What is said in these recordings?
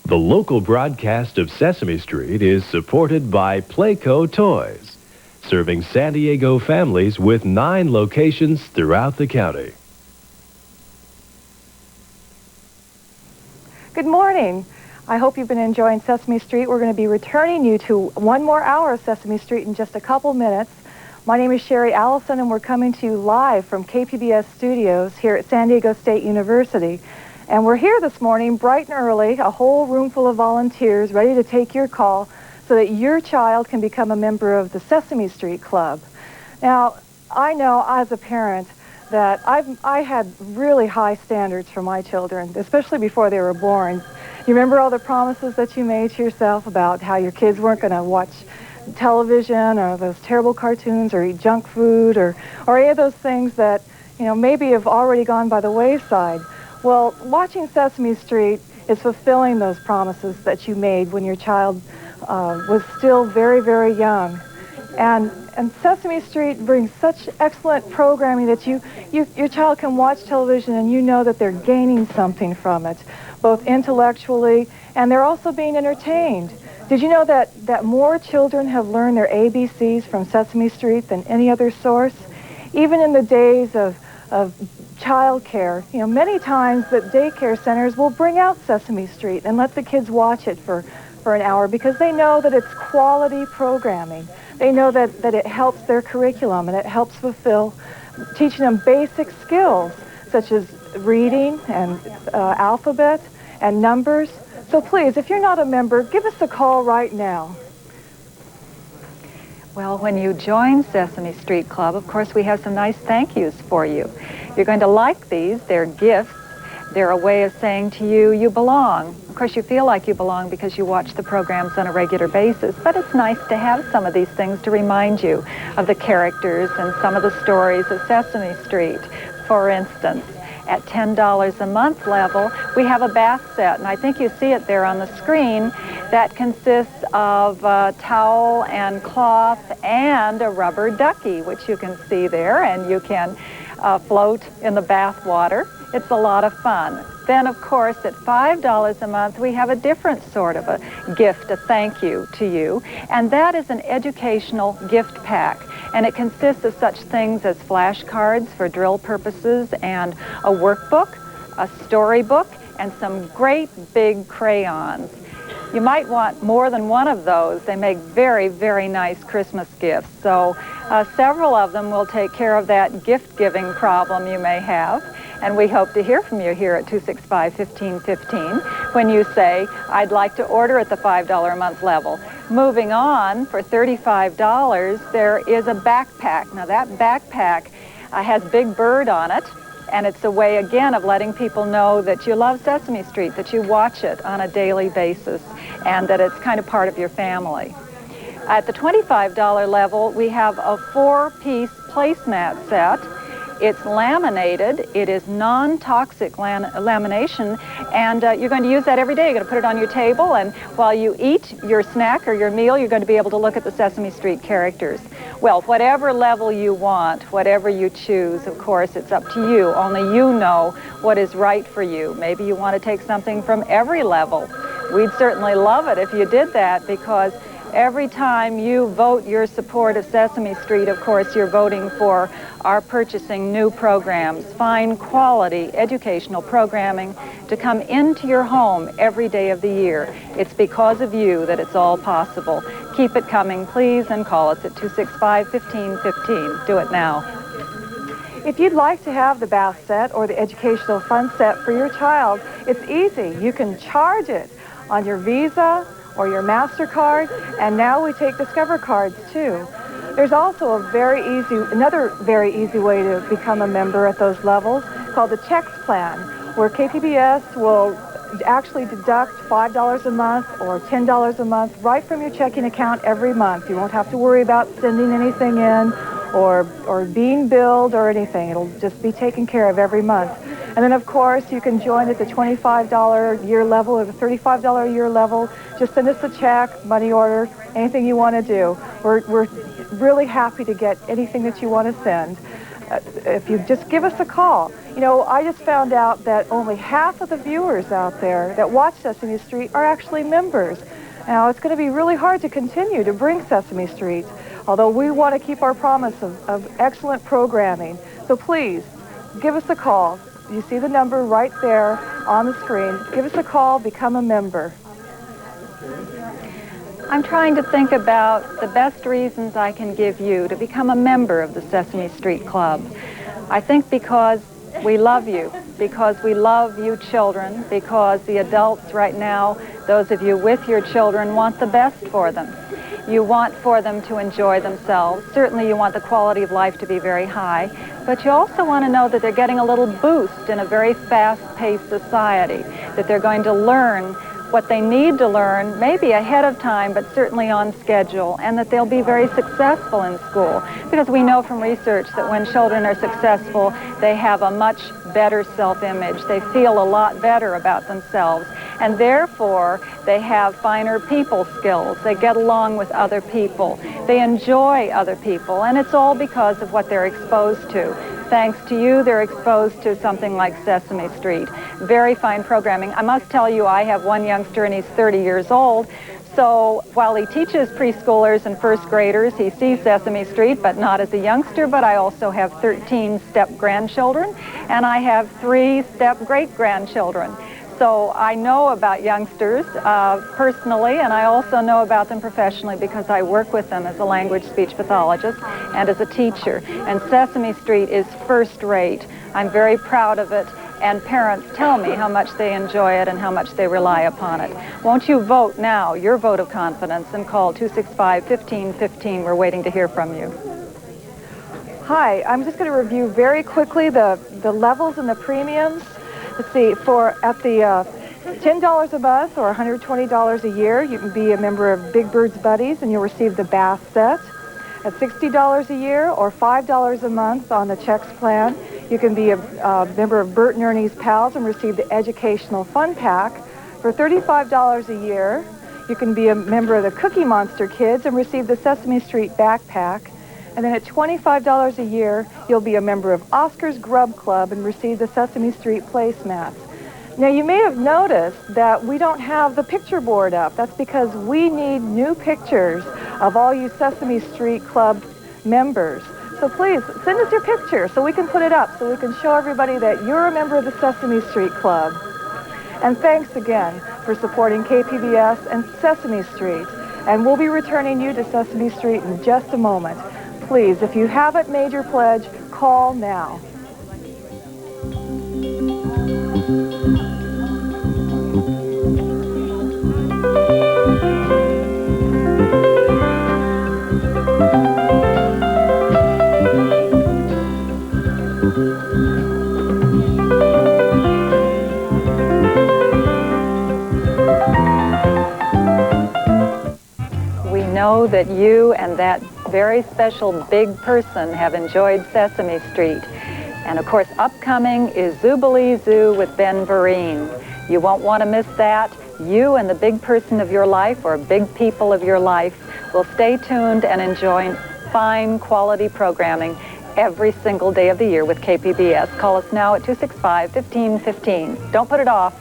The local broadcast of Sesame Street is supported by Playco Toys, serving San Diego families with 9 locations throughout the county. Good morning. I hope you've been enjoying Sesame Street. We're going to be returning you to one more hour of Sesame Street in just a couple minutes. My name is Sherry Allison, and we're coming to you live from KPBS studios here at San Diego State University. And we're here this morning bright and early, a whole room full of volunteers ready to take your call so that your child can become a member of the Sesame Street Club. Now, I know as a parent that I had really high standards for my children, especially before they were born. You remember all the promises that you made to yourself about how your kids weren't going to watch television or those terrible cartoons or eat junk food or any of those things that, you know, maybe have already gone by the wayside. Well, watching Sesame Street is fulfilling those promises that you made when your child was still very, very young. And Sesame Street brings such excellent programming that your child can watch television and you know that they're gaining something from it, both intellectually and they're also being entertained. Did you know that more children have learned their ABCs from Sesame Street than any other source? Even in the days of child care, you know, many times the daycare centers will bring out Sesame Street and let the kids watch it for an hour because they know that it's quality programming. They know that it helps their curriculum and it helps fulfill teaching them basic skills such as reading and alphabet and numbers. So please, if you're not a member, give us a call right now. Well, when you join Sesame Street Club, of course, we have some nice thank yous for you. You're going to like these. They're gifts. They're a way of saying to you, you belong. Of course, you feel like you belong because you watch the programs on a regular basis, but it's nice to have some of these things to remind you of the characters and some of the stories of Sesame Street. For instance, at $10 a month level, we have a bath set, and I think you see it there on the screen, that consists of a towel and cloth and a rubber ducky, which you can see there, and you can float in the bath water. It's a lot of fun. Then, of course, at $5 a month, we have a different sort of a gift, a thank you to you, and that is an educational gift pack. And it consists of such things as flashcards for drill purposes and a workbook, a storybook, and some great big crayons. You might want more than one of those. They make very, very nice Christmas gifts. So several of them will take care of that gift-giving problem you may have. And we hope to hear from you here at 265-1515 when you say, I'd like to order at the $5 a month level. Moving on, for $35, there is a backpack. Now that backpack has Big Bird on it, and it's a way, again, of letting people know that you love Sesame Street, that you watch it on a daily basis, and that it's kind of part of your family. At the $25 level, we have a 4-piece placemat set. It's laminated. It is non-toxic lamination, and you're going to use that every day. You're going to put it on your table, and while you eat your snack or your meal, you're going to be able to look at the Sesame Street characters. Well, whatever level you want, whatever you choose, of course, it's up to you. Only you know what is right for you. Maybe you want to take something from every level. We'd certainly love it if you did that, because every time you vote your support of Sesame Street, of course, you're voting for our purchasing new programs, fine quality educational programming to come into your home every day of the year. It's because of you that it's all possible. Keep it coming, please, and call us at 265-1515. Do it now. If you'd like to have the bath set or the educational fun set for your child, it's easy. You can charge it on your Visa or your MasterCard, and now we take Discover cards too. There's also another very easy way to become a member at those levels called the Checks Plan, where KPBS will actually deduct $5 a month or $10 a month right from your checking account every month. You won't have to worry about sending anything in or being billed or anything. It'll just be taken care of every month. And then, of course, you can join at the $25 a year level or the $35 a year level. Just send us a check, money order, anything you want to do. We're really happy to get anything that you want to send. If you just give us a call. You know, I just found out that only half of the viewers out there that watch Sesame Street are actually members. Now, it's going to be really hard to continue to bring Sesame Street, although we want to keep our promise of excellent programming. So please, give us a call. You see the number right there on the screen. Give us a call, become a member. I'm trying to think about the best reasons I can give you to become a member of the Sesame Street Club. I think because we love you, because we love you children, because the adults right now, those of you with your children, want the best for them. You want for them to enjoy themselves. Certainly you want the quality of life to be very high, but you also want to know that they're getting a little boost in a very fast-paced society, that they're going to learn what they need to learn, maybe ahead of time, but certainly on schedule, and that they'll be very successful in school. Because we know from research that when children are successful, they have a much better self-image. They feel a lot better about themselves, and therefore they have finer people skills. They get along with other people. They enjoy other people, and it's all because of what they're exposed to. Thanks to you, they're exposed to something like Sesame Street. Very fine programming. I must tell you, I have one youngster and he's 30 years old. So while he teaches preschoolers and first graders, he sees Sesame Street, but not as a youngster. But I also have 13 step-grandchildren, and I have 3 step-great-grandchildren. So I know about youngsters personally, and I also know about them professionally because I work with them as a language speech pathologist and as a teacher. And Sesame Street is first rate. I'm very proud of it, and parents tell me how much they enjoy it and how much they rely upon it. Won't you vote now, your vote of confidence, and call 265-1515. We're waiting to hear from you. Hi, I'm just going to review very quickly the levels and the premiums. Let's see, at the $10 a month or $120 a year, you can be a member of Big Bird's Buddies and you'll receive the bath set. At $60 a year or $5 a month on the checks plan, you can be a member of Bert and Ernie's Pals and receive the Educational Fun Pack. For $35 a year, you can be a member of the Cookie Monster Kids and receive the Sesame Street Backpack. And then at $25 a year, you'll be a member of Oscar's Grub Club and receive the Sesame Street placemats. Now, you may have noticed that we don't have the picture board up. That's because we need new pictures of all you Sesame Street Club members. So please, send us your picture so we can put it up, so we can show everybody that you're a member of the Sesame Street Club. And thanks again for supporting KPBS and Sesame Street. And we'll be returning you to Sesame Street in just a moment. Please, if you haven't made your pledge, call now. We know that you and that very special big person have enjoyed Sesame Street. And of course, upcoming is Zoobilee Zoo with Ben Vereen. You won't want to miss that. You and the big person of your life, or big people of your life, will stay tuned and enjoy fine quality programming every single day of the year with KPBS. Call us now at 265-1515. Don't put it off.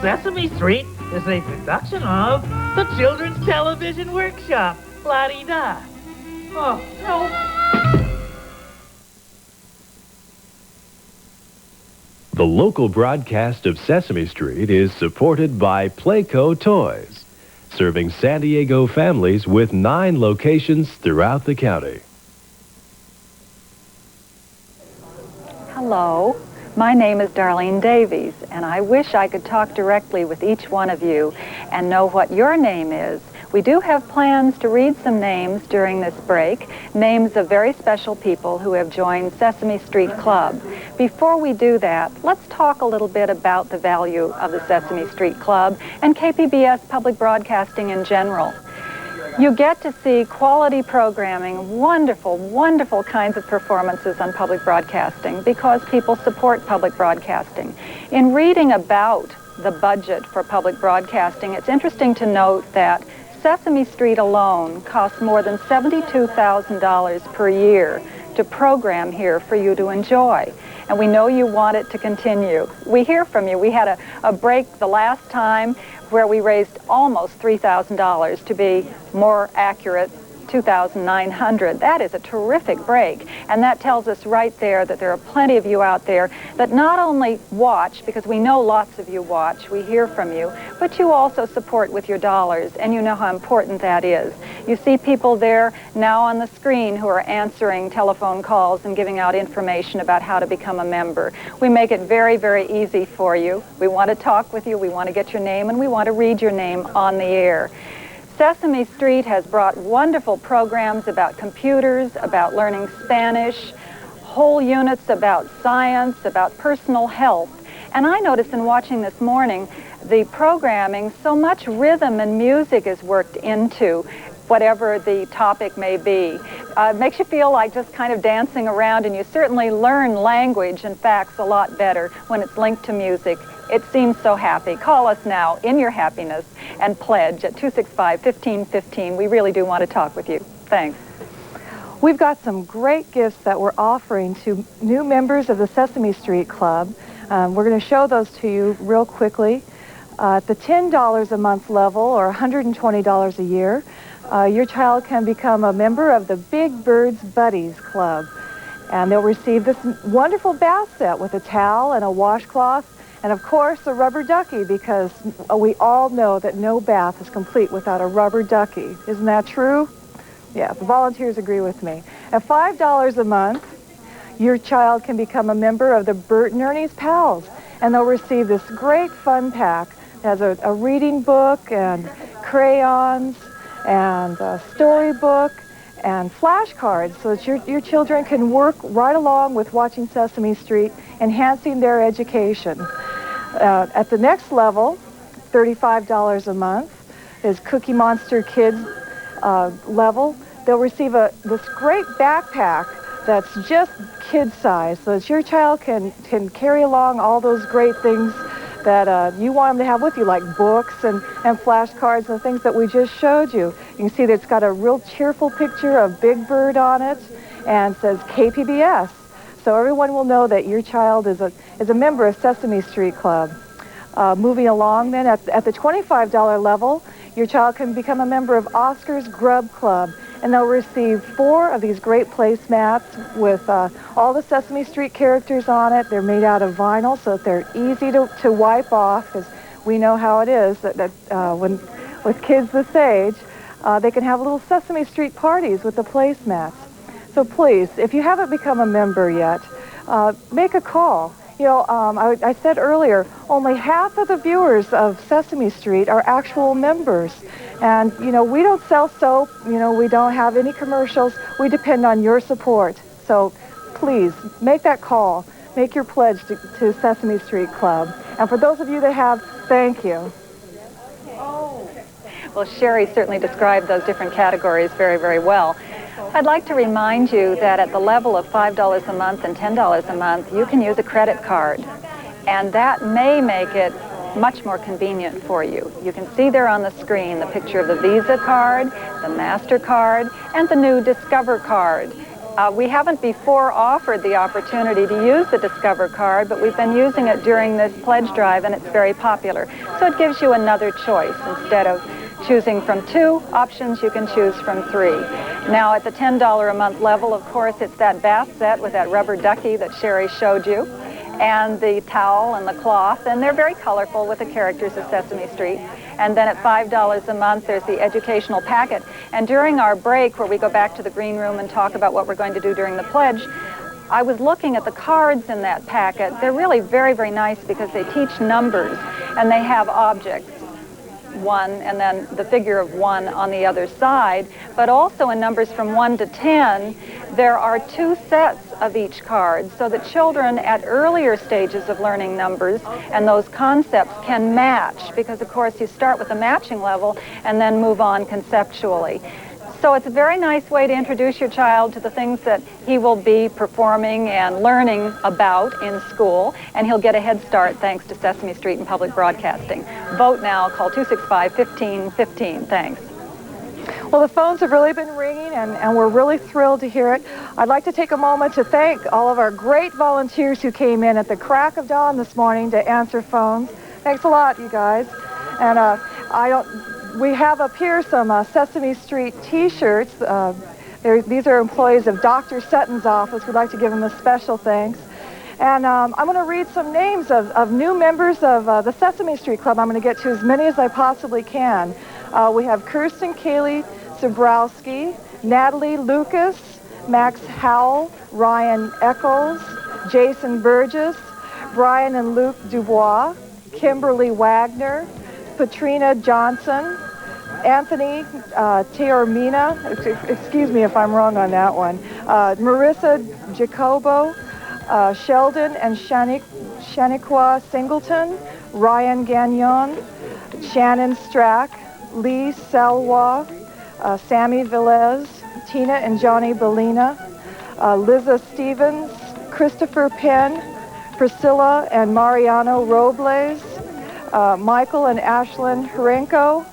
Sesame Street is a production of the Children's Television Workshop. La-di-da. Oh, no. The local broadcast of Sesame Street is supported by Playco Toys, serving San Diego families with 9 locations throughout the county. hello. My name is Darlene Davies, and I wish I could talk directly with each one of you and know what your name is. We do have plans to read some names during this break, names of very special people who have joined Sesame Street Club. Before we do that, let's talk a little bit about the value of the Sesame Street Club and KPBS public broadcasting in general. You get to see quality programming, wonderful, wonderful kinds of performances on public broadcasting because people support public broadcasting. In reading about the budget for public broadcasting, it's interesting to note that Sesame Street alone costs more than $72,000 per year to program here for you to enjoy. And we know you want it to continue. We hear from you. We had a break the last time where we raised almost $3,000, to be more accurate, $2,900. That is a terrific break, and that tells us right there that there are plenty of you out there that not only watch, because we know lots of you watch, we hear from you, but you also support with your dollars, and you know how important that is. You see people there now on the screen who are answering telephone calls and giving out information about how to become a member. We make it very, very easy for you. We want to talk with you, we want to get your name, and we want to read your name on the air. Sesame Street has brought wonderful programs about computers, about learning Spanish, whole units about science, about personal health. And I noticed in watching this morning, the programming, so much rhythm and music is worked into whatever the topic may be. It makes you feel like just kind of dancing around, and you certainly learn language and facts a lot better when it's linked to music. It seems so happy. Call us now in your happiness and pledge at 265-1515. We really do want to talk with you. Thanks. We've got some great gifts that we're offering to new members of the Sesame Street Club. We're going to show those to you real quickly. At the $10 a month level, or $120 a year, your child can become a member of the Big Birds Buddies Club. And they'll receive this wonderful bath set with a towel and a washcloth, and of course a rubber ducky, because we all know that no bath is complete without a rubber ducky. Isn't that true? Yeah, the volunteers agree with me. At $5 a month, your child can become a member of the Bert and Ernie's Pals, and they'll receive this great fun pack. It has a reading book and crayons and a storybook and flashcards, so that your children can work right along with watching Sesame Street, enhancing their education. At the next level, $35 a month, is Cookie Monster Kids level. They'll receive this great backpack that's just kid size, so that your child can carry along all those great things that you want them to have with you, like books and flashcards and things that we just showed you. You can see that it's got a real cheerful picture of Big Bird on it and says KPBS. So everyone will know that your child is a member of Sesame Street Club. Moving along then, at the $25 level, your child can become a member of Oscar's Grub Club, and they'll receive 4 of these great placemats with all the Sesame Street characters on it. They're made out of vinyl, so that they're easy to wipe off, because we know how it is that when with kids this age, they can have little Sesame Street parties with the placemats. So please, if you haven't become a member yet, make a call. You know, I said earlier, only half of the viewers of Sesame Street are actual members. And, you know, we don't sell soap, you know, we don't have any commercials. We depend on your support. So please, make that call. Make your pledge to Sesame Street Club. And for those of you that have, thank you. Well, Sherry certainly described those different categories very, very well. I'd like to remind you that at the level of $5 a month and $10 a month, you can use a credit card. And that may make it much more convenient for you. You can see there on the screen the picture of the Visa card, the MasterCard, and the new Discover card. We haven't before offered the opportunity to use the Discover card, but we've been using it during this pledge drive, and it's very popular. So it gives you another choice. Instead of choosing from 2 options, you can choose from 3. Now at the $10 a month level, of course, it's that bath set with that rubber ducky that Sherry showed you, and the towel and the cloth, and they're very colorful with the characters of Sesame Street. And then at $5 a month, there's the educational packet. And during our break, where we go back to the green room and talk about what we're going to do during the pledge, I was looking at the cards in that packet. They're really very, very nice because they teach numbers, and they have objects, 1 and then the figure of 1 on the other side, but also in numbers from 1 to 10, there are 2 sets of each card so that children at earlier stages of learning numbers and those concepts can match, because of course you start with a matching level and then move on conceptually. So it's a very nice way to introduce your child to the things that he will be performing and learning about in school, and he'll get a head start thanks to Sesame Street and Public Broadcasting. Vote now. Call 265-1515. Thanks. Well, the phones have really been ringing, and we're really thrilled to hear it. I'd like to take a moment to thank all of our great volunteers who came in at the crack of dawn this morning to answer phones. Thanks a lot, you guys. And we have up here some Sesame Street T-shirts. These are employees of Dr. Sutton's office. We'd like to give them a special thanks. And I'm going to read some names of new members of the Sesame Street Club. I'm going to get to as many as I possibly can. We have Kirsten Kaylee Zabrowski, Natalie Lucas, Max Howell, Ryan Eccles, Jason Burgess, Brian and Luke Dubois, Kimberly Wagner, Patrina Johnson, Anthony Teormina, excuse me if I'm wrong on that one, Marissa Jacobo, Sheldon and Shaniqua Singleton, Ryan Gagnon, Shannon Strack, Lee Salwa, Sammy Velez, Tina and Johnny Bellina, Liza Stevens, Christopher Penn, Priscilla and Mariano Robles, Michael and Ashlyn Herenko,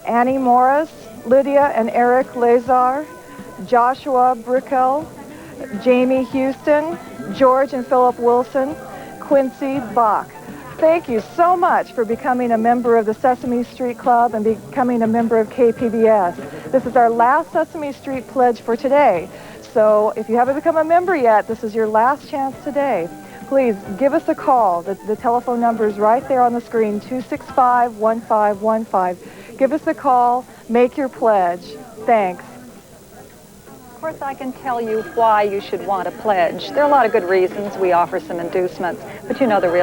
Annie Morris, Lydia and Eric Lazar, Joshua Brickell, Jamie Houston, George and Philip Wilson, Quincy Bach. Thank you so much for becoming a member of the Sesame Street Club and becoming a member of KPBS. This is our last Sesame Street pledge for today. So if you haven't become a member yet, this is your last chance today. Please give us a call. The telephone number is right there on the screen, 265-1515. Give us a call. Make your pledge. Thanks. Of course, I can tell you why you should want to pledge. There are a lot of good reasons. We offer some inducements, but you know the real